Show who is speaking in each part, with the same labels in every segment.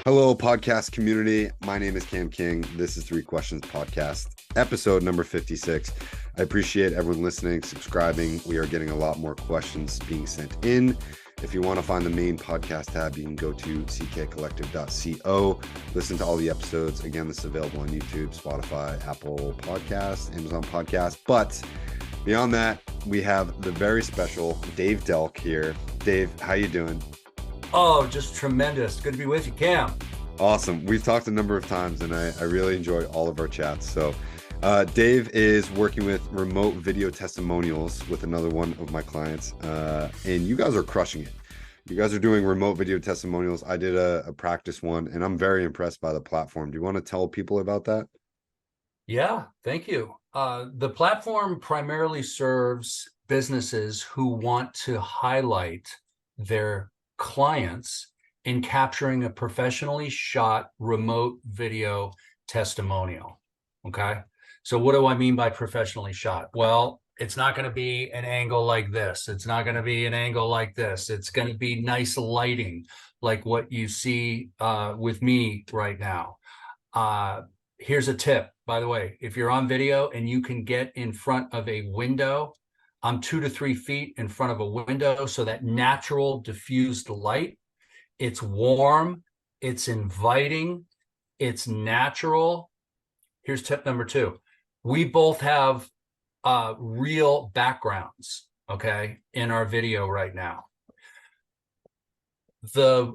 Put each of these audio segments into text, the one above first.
Speaker 1: Hello, podcast community. My name is Cam King. This is Three Questions Podcast, episode number 56. I appreciate everyone listening, subscribing. We are getting a lot more questions being sent in. If you want to find the main podcast tab, you can go to ckcollective.co. Listen to all the episodes. Again, this is available on YouTube, Spotify, Apple Podcasts, Amazon Podcasts. But beyond that, we have the very special Dave Delk here. Dave, how you doing?
Speaker 2: Oh, just tremendous. Good to be with you, Cam.
Speaker 1: Awesome. We've talked a number of times, and I really enjoy all of our chats. So Dave is working with remote video testimonials with another one of my clients, and you guys are crushing it. You guys are doing remote video testimonials. I did a practice one, and I'm very impressed by the platform. Do you want to tell people about that?
Speaker 2: Yeah, thank you. The platform primarily serves businesses who want to highlight their clients in capturing a professionally shot remote video testimonial. Okay. So what do I mean by professionally shot? Well, it's not going to be an angle like this. It's not going to be an angle like this. It's going to be nice lighting like what you see with me right now. Here's a tip, by the way. If you're on video and you can get in front of a window, I'm 2 to 3 feet in front of a window, so that natural diffused light, it's warm, it's inviting, it's natural. Here's tip number 2. We both have real backgrounds, okay, in our video right now. The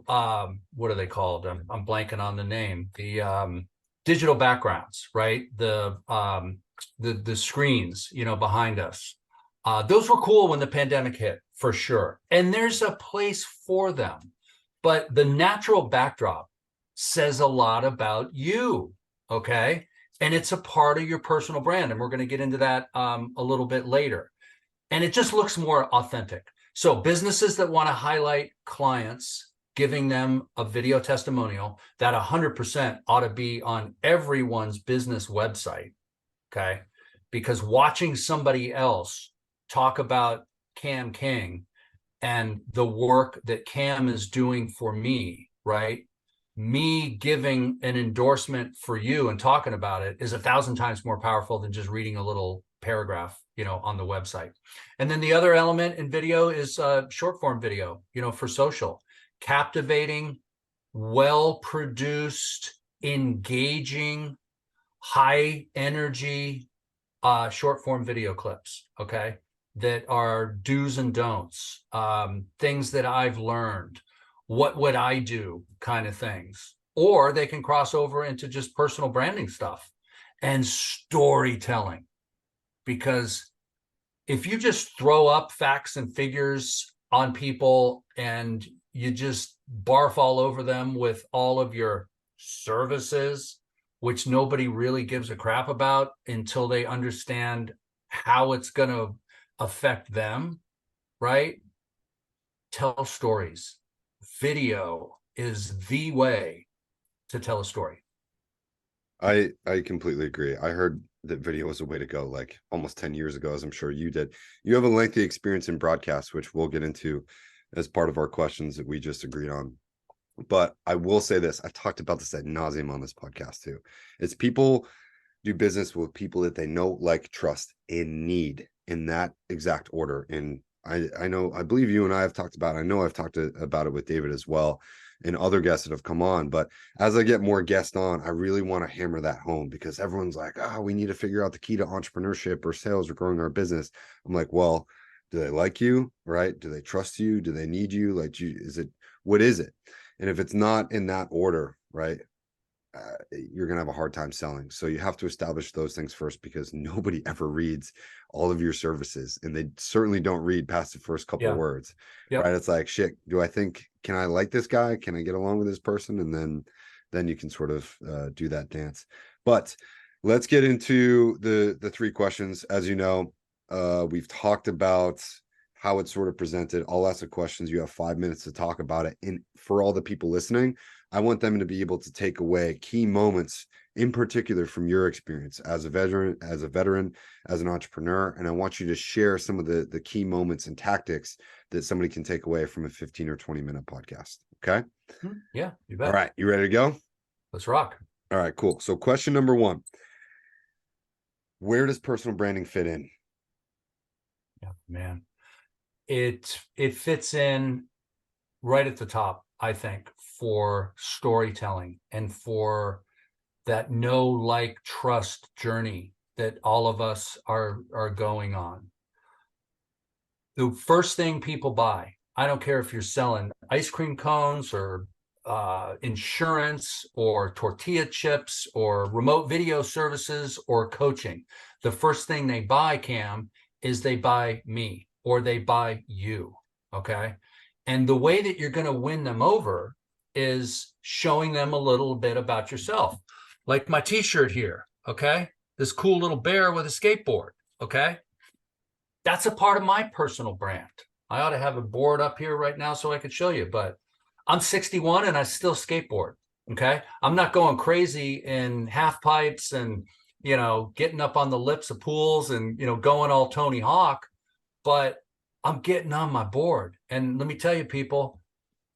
Speaker 2: what are they called? I'm blanking on the name. The digital backgrounds, right? The screens, behind us. Those were cool when the pandemic hit, for sure. And there's a place for them. But the natural backdrop says a lot about you, okay? And it's a part of your personal brand. And we're going to get into that a little bit later. And it just looks more authentic. So businesses that want to highlight clients, giving them a video testimonial, that 100% ought to be on everyone's business website, okay? Because watching somebody else talk about Cam King and the work that Cam is doing for me, right? Me giving an endorsement for you and talking about it is 1,000 times more powerful than just reading a little paragraph, on the website. And then the other element in video is short form video, for social. Captivating, well-produced, engaging, high energy short form video clips, okay? That are do's and don'ts, things that I've learned, what would I do kind of things. Or they can cross over into just personal branding stuff and storytelling. Because if you just throw up facts and figures on people and you just barf all over them with all of your services, which nobody really gives a crap about until they understand how it's going to affect them, right? Tell stories. Video is the way to tell a story.
Speaker 1: I completely agree. I heard that video was a way to go like almost 10 years ago, as I'm sure you did. You have a lengthy experience in broadcast, which we'll get into as part of our questions that we just agreed on. But I will say this, I've talked about this ad nauseum on this podcast too. It's people do business with people that they know, like, trust, and need in that exact order. And I know, I believe you and I have talked about it. I know I've talked about it with David as well and other guests that have come on. But as I get more guests on, I really want to hammer that home, because everyone's like, we need to figure out the key to entrepreneurship or sales or growing our business. I'm like, well, do they like you, right? Do they trust you? Do they need you? Like, what is it? And if it's not in that order, right, you're going to have a hard time selling. So you have to establish those things first, because nobody ever reads all of your services, and they certainly don't read past the first couple words, right? It's like, shit, can I like this guy? Can I get along with this person? And then you can sort of do that dance. But let's get into the 3 questions. As you know, we've talked about how it's sort of presented. I'll ask the questions. You have 5 minutes to talk about it. And for all the people listening, I want them to be able to take away key moments in particular from your experience as a veteran, as an entrepreneur. And I want you to share some of the key moments and tactics that somebody can take away from a 15 or 20 minute podcast. Okay.
Speaker 2: Yeah, you
Speaker 1: All
Speaker 2: bet.
Speaker 1: right. You ready to go?
Speaker 2: Let's rock.
Speaker 1: All right, cool. So question number one, where does personal branding fit in?
Speaker 2: Yeah, man. It fits in right at the top, I think, for storytelling and for that know, like, trust journey that all of us are going on. The first thing people buy, I don't care if you're selling ice cream cones or insurance or tortilla chips or remote video services or coaching. The first thing they buy, Cam, is they buy me or they buy you. Okay. And the way that you're going to win them over is showing them a little bit about yourself. Like my t-shirt here. Okay. This cool little bear with a skateboard. Okay. That's a part of my personal brand. I ought to have a board up here right now so I could show you, but I'm 61 and I still skateboard. Okay. I'm not going crazy in half pipes and, getting up on the lips of pools and, going all Tony Hawk, but I'm getting on my board. And let me tell you, people,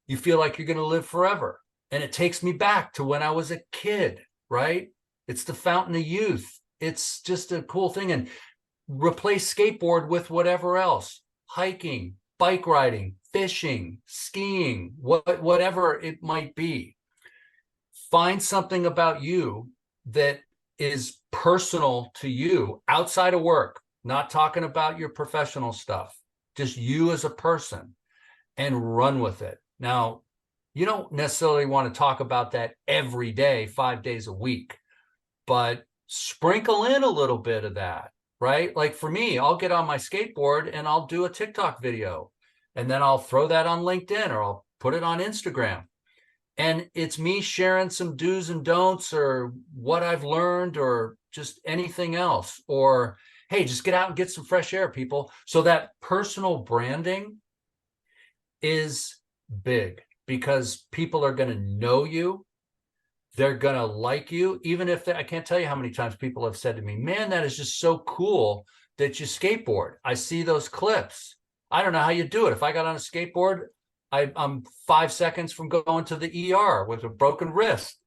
Speaker 2: you feel like you're going to live forever. And it takes me back to when I was a kid, right? It's the fountain of youth. It's just a cool thing. And replace skateboard with whatever else, hiking, bike riding, fishing, skiing, whatever it might be. Find something about you that is personal to you outside of work, not talking about your professional stuff, just you as a person, and run with it. Now, you don't necessarily want to talk about that every day, 5 days a week, but sprinkle in a little bit of that, right? Like for me, I'll get on my skateboard and I'll do a TikTok video and then I'll throw that on LinkedIn or I'll put it on Instagram. And it's me sharing some do's and don'ts or what I've learned or just anything else. Or, hey, just get out and get some fresh air, people. So that personal branding is big because people are going to know you. They're going to like you, even if I can't tell you how many times people have said to me, man, that is just so cool that you skateboard. I see those clips. I don't know how you do it. If I got on a skateboard, I'm 5 seconds from going to the ER with a broken wrist,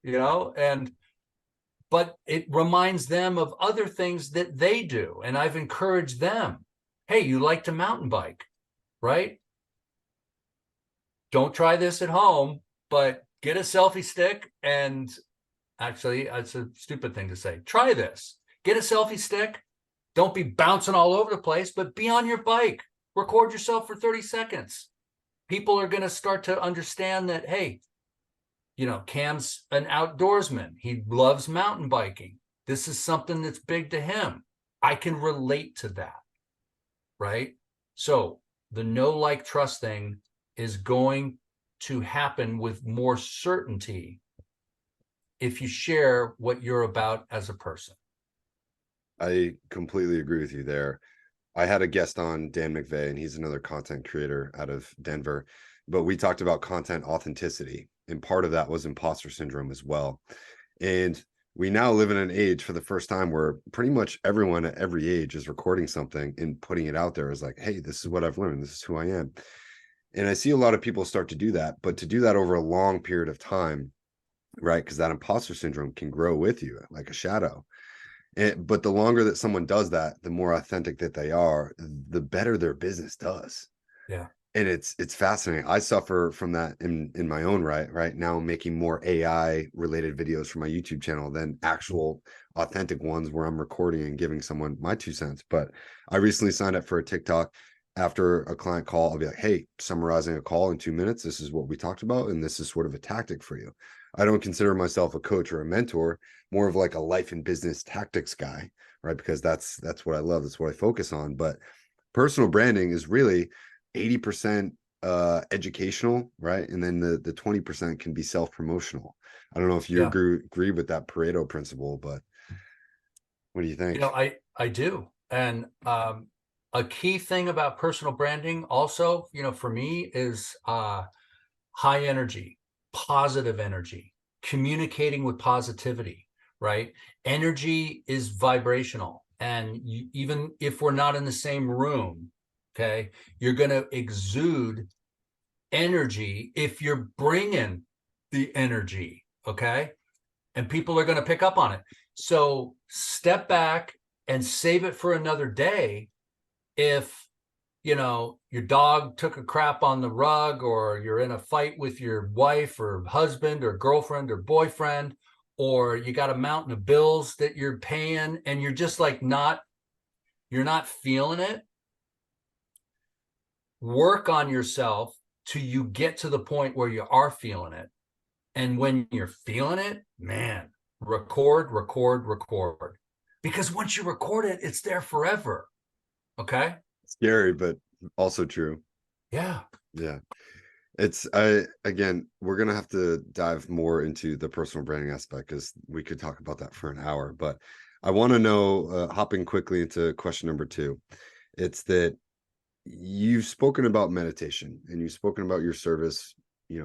Speaker 2: but it reminds them of other things that they do. And I've encouraged them. Hey, you like to mountain bike, right? Don't try this at home, but get a selfie stick and actually, it's a stupid thing to say. Try this. Get a selfie stick. Don't be bouncing all over the place, but be on your bike. Record yourself for 30 seconds. People are going to start to understand that, hey, Cam's an outdoorsman. He loves mountain biking. This is something that's big to him. I can relate to that, right? So the know, like, trust thing is going to happen with more certainty if you share what you're about as a person.
Speaker 1: I completely agree with you there. I had a guest on, Dan McVeigh, and he's another content creator out of Denver, but we talked about content authenticity, and part of that was imposter syndrome as well. And we now live in an age for the first time where pretty much everyone at every age is recording something and putting it out there as like, hey, this is what I've learned. This is who I am. And I see a lot of people start to do that, but to do that over a long period of time, right? Because that imposter syndrome can grow with you like a shadow. But the longer that someone does that, the more authentic that they are, the better their business does.
Speaker 2: Yeah.
Speaker 1: And it's fascinating. I suffer from that in my own right now. I'm making more AI related videos for my YouTube channel than actual authentic ones where I'm recording and giving someone my 2 cents. But I recently signed up for a TikTok. After a client call, I'll be like, hey, summarizing a call in 2 minutes, this is what we talked about, and this is sort of a tactic for you. I don't consider myself a coach or a mentor, more of like a life and business tactics guy, right? Because that's what I love. That's what I focus on. But personal branding is really 80% educational, right? And then the 20% can be self-promotional. I don't know if you
Speaker 2: Yeah.
Speaker 1: agree with that Pareto principle, but what do you think?
Speaker 2: I do. And a key thing about personal branding also, for me is high energy, positive energy, communicating with positivity, right? Energy is vibrational. And even if we're not in the same room, okay, you're going to exude energy if you're bringing the energy, okay? And people are going to pick up on it. So step back and save it for another day. If, your dog took a crap on the rug, or you're in a fight with your wife or husband or girlfriend or boyfriend, or you got a mountain of bills that you're paying and you're just like you're not feeling it, work on yourself till you get to the point where you are feeling it. And when you're feeling it, man, record, record, record. Because once you record it, it's there forever. Okay.
Speaker 1: Scary, but also true.
Speaker 2: Yeah.
Speaker 1: Yeah. Again, we're gonna have to dive more into the personal branding aspect, because we could talk about that for an hour. But I want to know, hopping quickly into question number 2, it's that you've spoken about meditation and you've spoken about your service,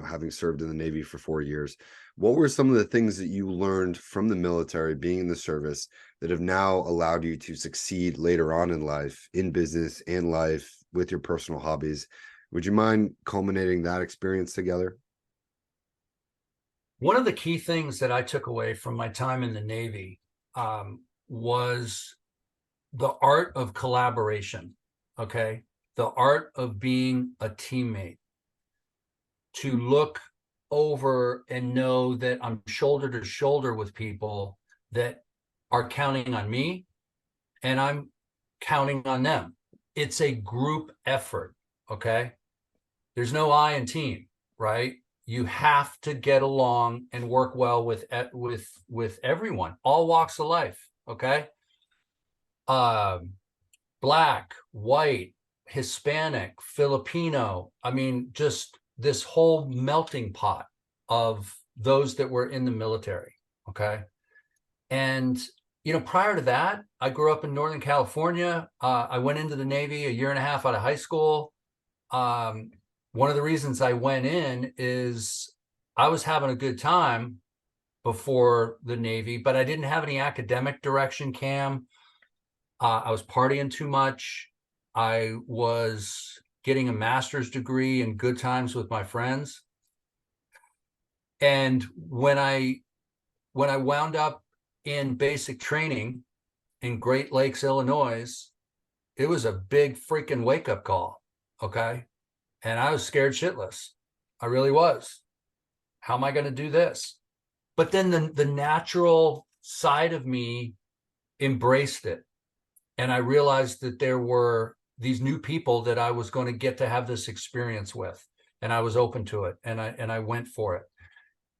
Speaker 1: having served in the Navy for 4 years. What were some of the things that you learned from the military, being in the service, that have now allowed you to succeed later on in life, in business and life, with your personal hobbies? Would you mind culminating that experience together?
Speaker 2: One of the key things that I took away from my time in the Navy was the art of collaboration. Okay. The art of being a teammate, to look over and know that I'm shoulder to shoulder with people that are counting on me and I'm counting on them. It's a group effort. Okay. There's no I in team, right? You have to get along and work well with everyone, all walks of life. Okay. Black, white, Hispanic, Filipino. I mean, just this whole melting pot of those that were in the military. Okay. And, prior to that, I grew up in Northern California. I went into the Navy a year and a half out of high school. One of the reasons I went in is I was having a good time before the Navy, but I didn't have any academic direction, Cam. I was partying too much. I was getting a master's degree in good times with my friends. And when I wound up in basic training in Great Lakes, Illinois, it was a big freaking wake-up call. Okay. And I was scared shitless. I really was. How am I going to do this? But then the natural side of me embraced it. And I realized that there were these new people that I was going to get to have this experience with. And I was open to it. And I went for it.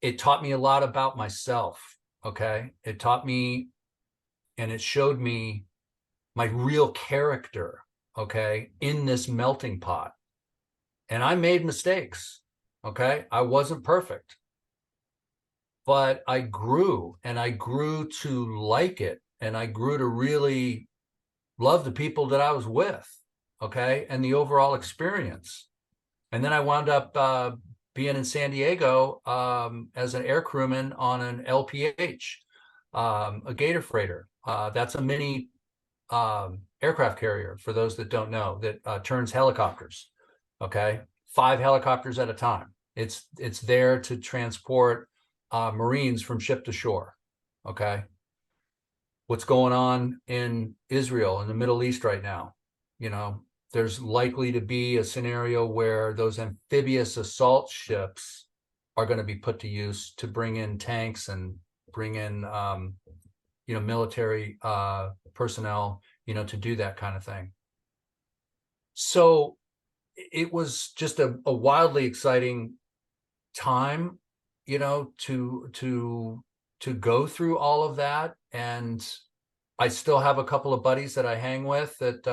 Speaker 2: It taught me a lot about myself. Okay. It taught me, and it showed me my real character. Okay. In this melting pot. And I made mistakes. Okay. I wasn't perfect. But I grew, and I grew to like it. And I grew to really love the people that I was with. Okay. And the overall experience. And then I wound up being in San Diego as an air crewman on an LPH, a Gator freighter. That's a mini aircraft carrier, for those that don't know, that turns helicopters. Okay. 5 helicopters at a time. It's there to transport Marines from ship to shore. Okay. What's going on in Israel, in the Middle East right now? There's likely to be a scenario where those amphibious assault ships are going to be put to use to bring in tanks and bring in, military personnel, to do that kind of thing. So it was just a wildly exciting time, to go through all of that. And I still have a couple of buddies that I hang with that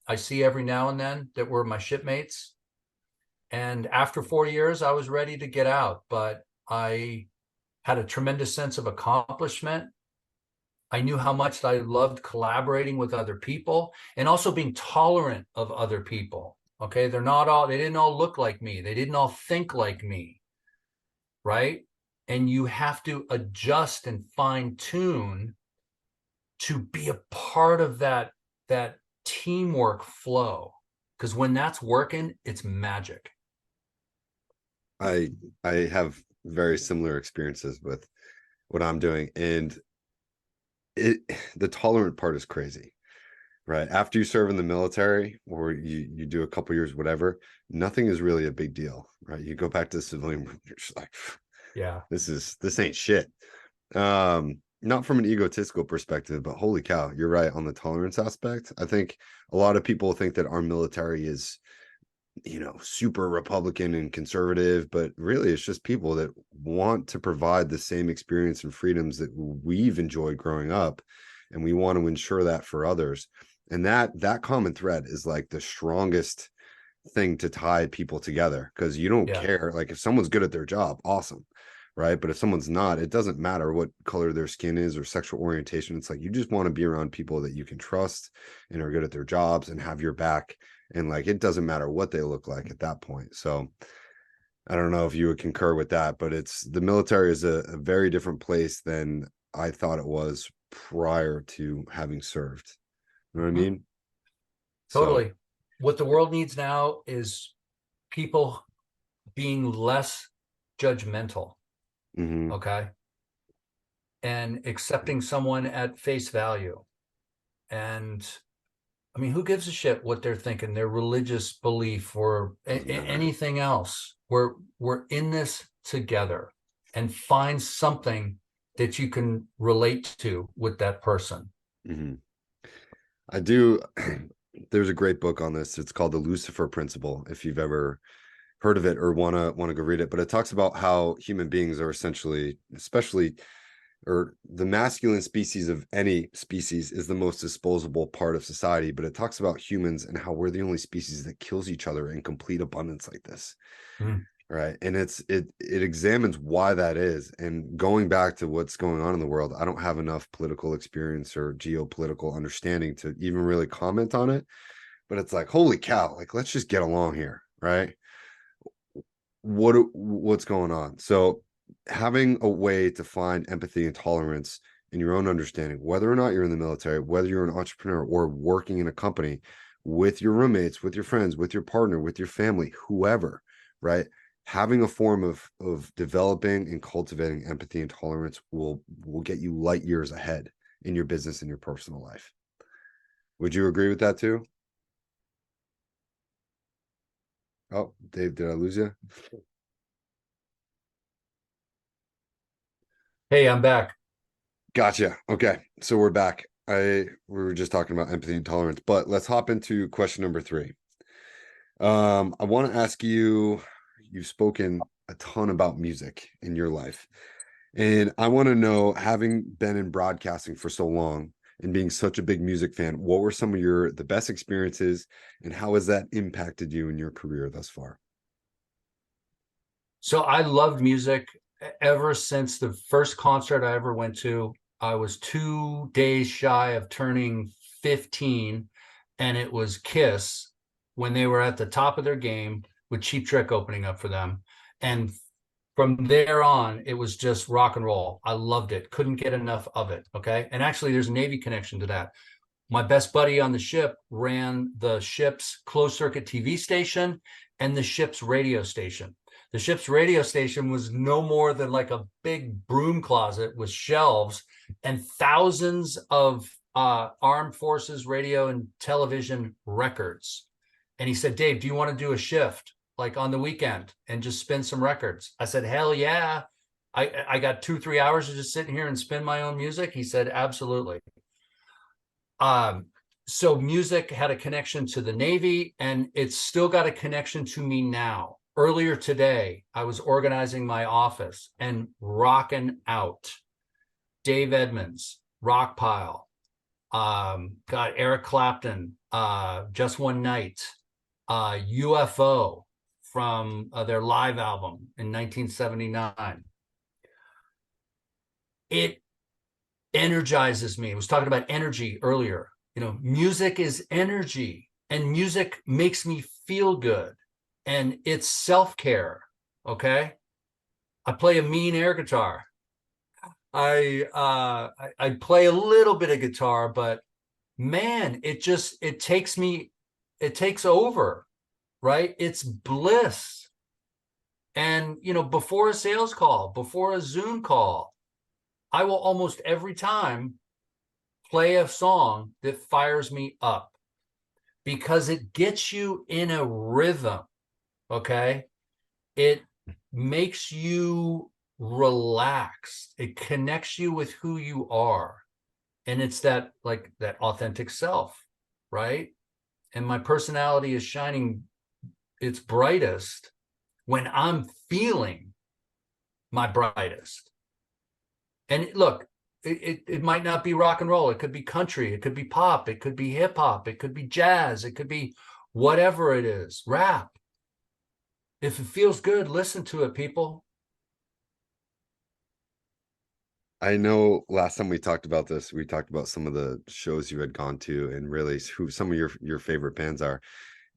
Speaker 2: I see every now and then, that were my shipmates. And after 4 years, I was ready to get out, but I had a tremendous sense of accomplishment. I knew how much I loved collaborating with other people, and also being tolerant of other people. Okay. They didn't all look like me. They didn't all think like me. Right. And you have to adjust and fine tune to be a part of that teamwork flow. Because when that's working, it's magic.
Speaker 1: I I have very similar experiences with what I'm doing, and it the tolerant part is crazy, right? After you serve in the military or you do a couple years, whatever, nothing is really a big deal, right? You go back to the civilian, you're just like,
Speaker 2: Yeah.
Speaker 1: this ain't shit. Not from an egotistical perspective, but holy cow, you're right on the tolerance aspect. I think a lot of people think that our military is, super Republican and conservative, but really it's just people that want to provide the same experience and freedoms that we've enjoyed growing up. And we want to ensure that for others. And that common thread is like the strongest thing to tie people together, because you don't
Speaker 2: Yeah.
Speaker 1: care. Like if someone's good at their job, awesome. Right. But if someone's not, it doesn't matter what color their skin is or sexual orientation. It's like you just want to be around people that you can trust and are good at their jobs and have your back. And like it doesn't matter what they look like at that point. So I don't know if you would concur with that, but it's the military is a very different place than I thought it was prior to having served. You know what I
Speaker 2: Mhm.
Speaker 1: mean? So,
Speaker 2: Totally. What the world needs now is people being less judgmental,
Speaker 1: mhm,
Speaker 2: okay? And accepting someone at face value. And I mean, who gives a shit what they're thinking, their religious belief or
Speaker 1: doesn't matter.
Speaker 2: anything else? We're in this together, and find something that you can relate to with that person.
Speaker 1: Mhm. I do. There's a great book on this. It's called The Lucifer Principle. If you've ever heard of it or wanna go read it, but it talks about how human beings are essentially, especially, or the masculine species of any species is the most disposable part of society. But it talks about humans and how we're the only species that kills each other in complete abundance like this.
Speaker 2: Mm.
Speaker 1: Right. And it examines why that is. And going back to what's going on in the world, I don't have enough political experience or geopolitical understanding to even really comment on it. But it's like, holy cow, like let's just get along here, right? What's going on? So having a way to find empathy and tolerance in your own understanding, whether or not you're in the military, whether you're an entrepreneur or working in a company with your roommates, with your friends, with your partner, with your family, whoever, right? Having a form of developing and cultivating empathy and tolerance will get you light years ahead in your business and your personal life. Would you agree with that too? Oh, Dave, did I lose you?
Speaker 2: Hey, I'm back.
Speaker 1: Gotcha. Okay. So we're back. We were just talking about empathy and tolerance, but let's hop into question number three. I want to ask you, you've spoken a ton about music in your life, and I want to know, having been in broadcasting for so long and being such a big music fan, what were some of the best experiences and how has that impacted you in your career thus far?
Speaker 2: So I loved music ever since the first concert I ever went to. I was 2 days shy of turning 15, and it was Kiss when they were at the top of their game with Cheap Trick opening up for them. And from there on, it was just rock and roll. I loved it. Couldn't get enough of it. Okay. And actually, there's a Navy connection to that. My best buddy on the ship ran the ship's closed circuit TV station and the ship's radio station. The ship's radio station was no more than like a big broom closet with shelves and thousands of armed forces radio and television records. And he said, Dave, do you want to do a shift like on the weekend and just spin some records? I said, hell yeah. I got 2, 3 hours to just sit here and spin my own music. He said, absolutely. Um, so music had a connection to the Navy, and it's still got a connection to me now. Earlier today, I was organizing my office and rocking out Dave Edmunds, Rockpile, got Eric Clapton, Just One Night, UFO from their live album in 1979. It energizes me. I was talking about energy earlier. Music is energy, and music makes me feel good, and it's self-care. Okay. I play a mean air guitar. I play a little bit of guitar, but man, it takes over, right? It's bliss. And, before a sales call, before a Zoom call, I will almost every time play a song that fires me up because it gets you in a rhythm. Okay. It makes you relaxed. It connects you with who you are. And it's that, like, that authentic self, right? And my personality is shining its brightest when I'm feeling my brightest. And look, it might not be rock and roll. It could be country. It could be pop. It could be hip hop. It could be jazz. It could be whatever it is, rap. If it feels good, listen to it, people.
Speaker 1: I know last time we talked about this, we talked about some of the shows you had gone to and really who some of your favorite bands are.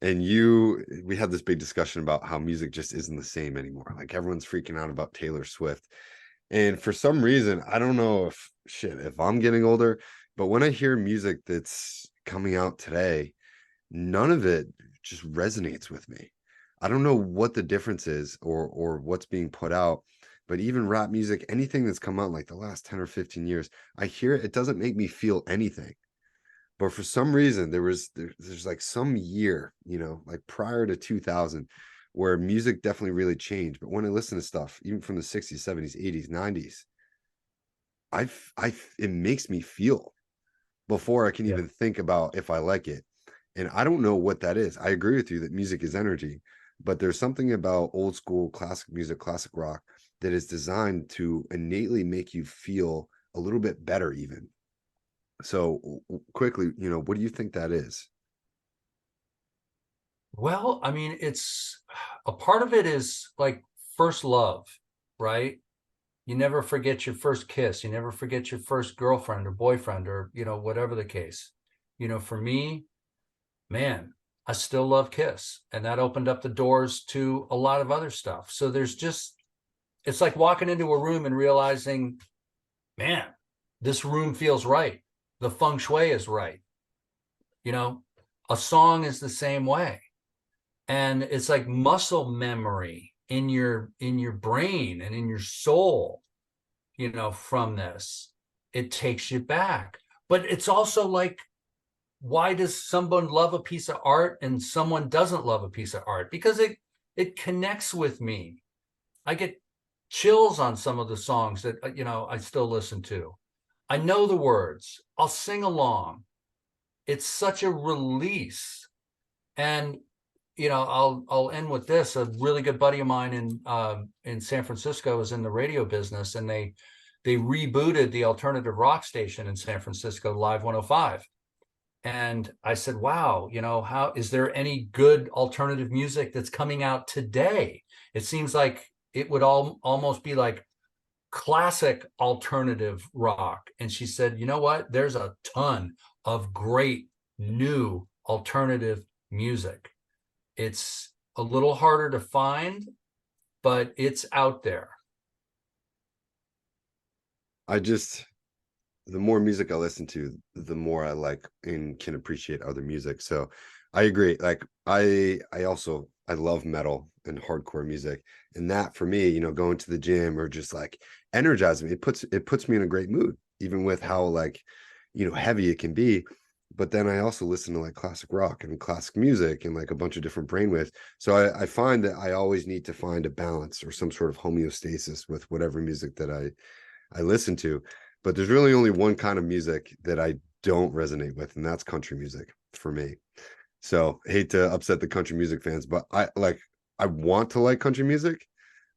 Speaker 1: And we had this big discussion about how music just isn't the same anymore. Like everyone's freaking out about Taylor Swift. And for some reason, I don't know if I'm getting older, but when I hear music that's coming out today, none of it just resonates with me. I don't know what the difference is or what's being put out, but even rap music, anything that's come out in like the last 10 or 15 years, I hear it, it doesn't make me feel anything. But for some reason, there's like some year, like prior to 2000, where music definitely really changed. But when I listen to stuff, even from the 60s, 70s, 80s, 90s, it makes me feel before I can
Speaker 2: Yeah.
Speaker 1: even think about if I like it. And I don't know what that is. I agree with you that music is energy, but there's something about old school classic music, classic rock that is designed to innately make you feel a little bit better, even. So, quickly, what do you think that is?
Speaker 2: Well, I mean, it's a part of it is like first love, right? You never forget your first kiss. You never forget your first girlfriend or boyfriend or, whatever the case. For me, man, I still love Kiss. And that opened up the doors to a lot of other stuff. So it's like walking into a room and realizing, man, this room feels right. The feng shui is right. You know, a song is the same way. And it's like muscle memory in your brain and in your soul, from this. It takes you back. But it's also like, why does someone love a piece of art and someone doesn't love a piece of art? Because it connects with me. I get chills on some of the songs that I still listen to. I know the words. I'll sing along. It's such a release. And I'll end with this. A really good buddy of mine in San Francisco is in the radio business, and they rebooted the alternative rock station in San Francisco, Live 105. And I said, wow, how is there any good alternative music that's coming out today? It seems like it would almost be like classic alternative rock. And she said, you know what? There's a ton of great new alternative music. It's a little harder to find, but it's out there.
Speaker 1: I just the more music I listen to, the more I like and can appreciate other music. So I agree. Like I love metal and hardcore music. And that for me, going to the gym or just like energizing me, it puts me in a great mood, even with how like, heavy it can be. But then I also listen to like classic rock and classic music and like a bunch of different brainwaves. So I find that I always need to find a balance or some sort of homeostasis with whatever music that I listen to, but there's really only one kind of music that I don't resonate with, and that's country music for me. So hate to upset the country music fans, but I want to like country music,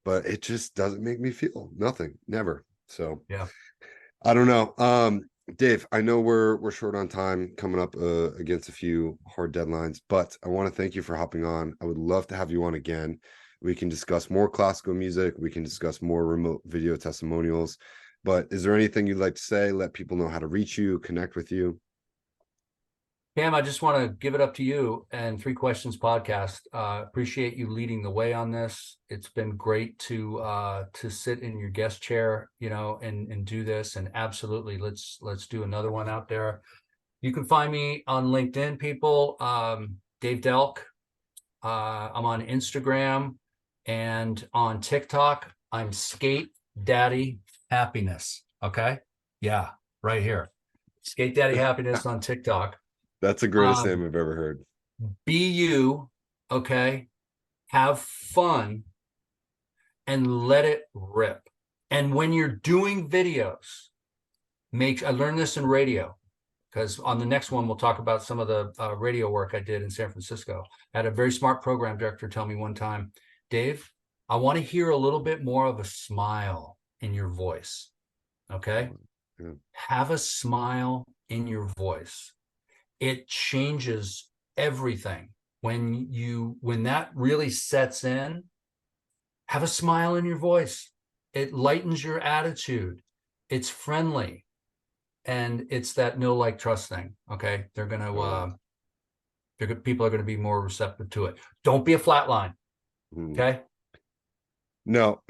Speaker 1: but it just doesn't make me feel nothing, never. So
Speaker 2: Yeah.
Speaker 1: I don't know. Dave, I know we're short on time coming up against a few hard deadlines, but I want to thank you for hopping on. I would love to have you on again. We can discuss more classical music. We can discuss more remote video testimonials. But is there anything you'd like to say? Let people know how to reach you, connect with you.
Speaker 2: Cam, I just want to give it up to you and Three Questions Podcast. Appreciate you leading the way on this. It's been great to sit in your guest chair, and do this. And absolutely, let's do another one out there. You can find me on LinkedIn, people. Dave Delk. I'm on Instagram, And on TikTok, I'm Skate Daddy Happiness. Okay. Yeah, right here. Skate Daddy Happiness on TikTok.
Speaker 1: That's the greatest name I've ever heard.
Speaker 2: Be you, okay? Have fun and let it rip. And when you're doing videos, I learned this in radio, because on the next one, we'll talk about some of the radio work I did in San Francisco. I had a very smart program director tell me one time, Dave, I want to hear a little bit more of a smile in your voice. Okay.
Speaker 1: Yeah.
Speaker 2: Have a smile in your voice. It changes everything. When that really sets in, have a smile in your voice. It lightens your attitude. It's friendly. And it's that know, like, trust thing. Okay. People are going to be more receptive to it. Don't be a flat line. Okay.
Speaker 1: No,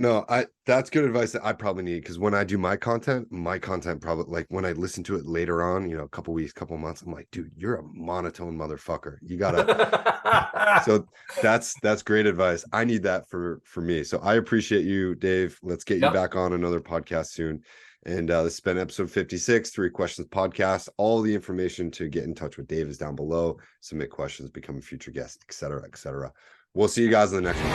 Speaker 1: that's good advice that I probably need, because when I do my content probably, like, when I listen to it later on, a couple weeks, couple months, I'm like, dude, you're a monotone motherfucker. You gotta. So that's great advice. I need that for me. So I appreciate you, Dave. Let's get you back on another podcast soon. And this has been episode 56, 3 Questions Podcast. All the information to get in touch with Dave is down below. Submit questions, become a future guest, etc., etc. We'll see you guys in the next one.